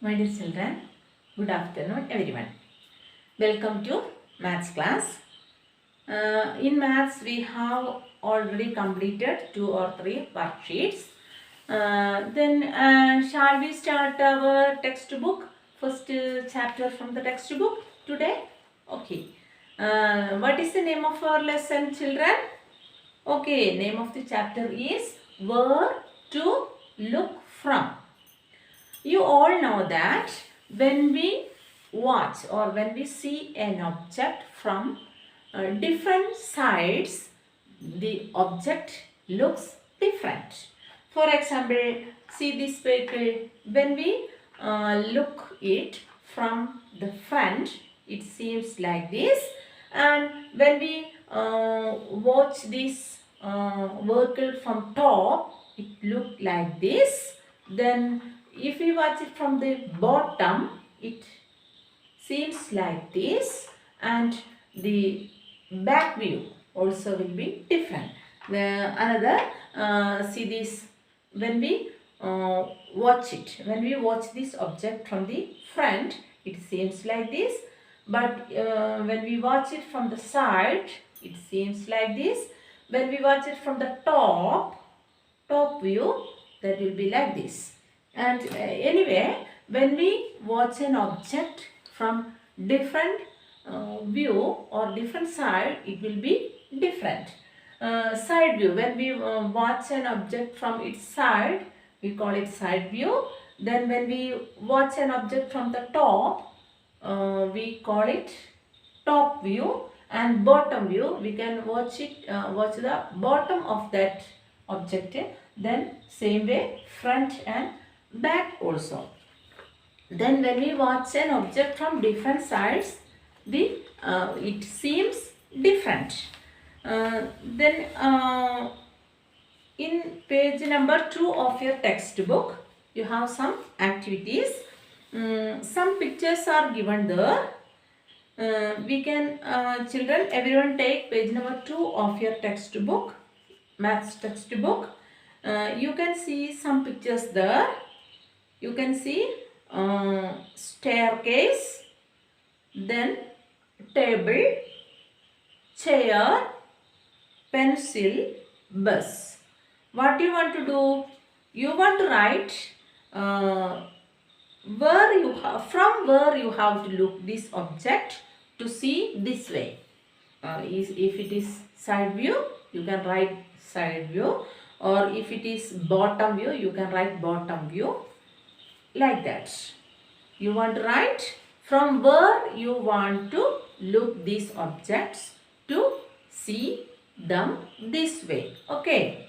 My dear children, good afternoon everyone. Welcome to maths class. In maths we have already completed 2 or 3 worksheets. Then shall we start our textbook? First chapter from the textbook today? Okay. What is the name of our lesson, children? Okay, name of the chapter is Where to Look From. You all know that when we watch or when we see an object from different sides, the object looks different. For example, see this vehicle. When we look it from the front, it seems like this. And when we watch this vehicle from top, it look like this. Then if we watch it from the bottom, it seems like this, and the back view also will be different. See this, when we watch it, when we watch this object from the front, it seems like this, but when we watch it from the side, it seems like this. When we watch it from the top view, that will be like this. And anyway, when we watch an object from different view or different side, it will be different. Side view, when we watch an object from its side, we call it side view. Then when we watch an object from the top, we call it top view. And bottom view, we can watch the bottom of that object. Then same way front and back also. Then when we watch an object from different sides, it seems different. Then in page number 2 of your textbook, you have some activities. Some pictures are given there. We can, children, everyone take page number 2 of your textbook, maths textbook. You can see some pictures there. You can see staircase, then table, chair, pencil, bus. What you want to do? You want to write from where you have to look this object to see this way. If it is side view, you can write side view, or if it is bottom view, you can write bottom view, like that. You want to write from where you want to look these objects to see them this way. Okay.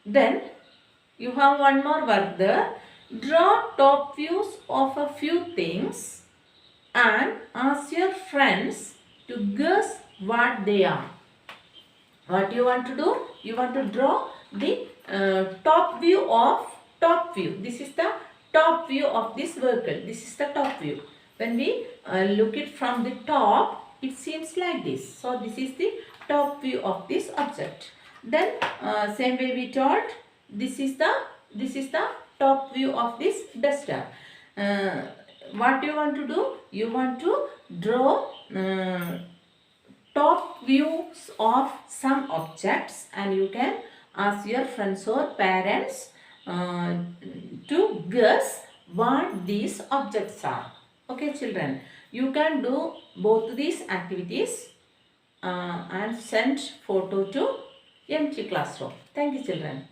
Then you have one more work there. Draw top views of a few things and ask your friends to guess what they are. What you want to do? You want to draw the top view of top view. This is the top view of this vehicle. This is the top view. When we look it from the top, it seems like this. So this is the top view of this object. Then same way we told, this is the top view of this duster. What you want to do? You want to draw top views of some objects, and you can ask your friends or parents to guess what these objects are. Okay, children, you can do both these activities and send photo to empty classroom. Thank you, children.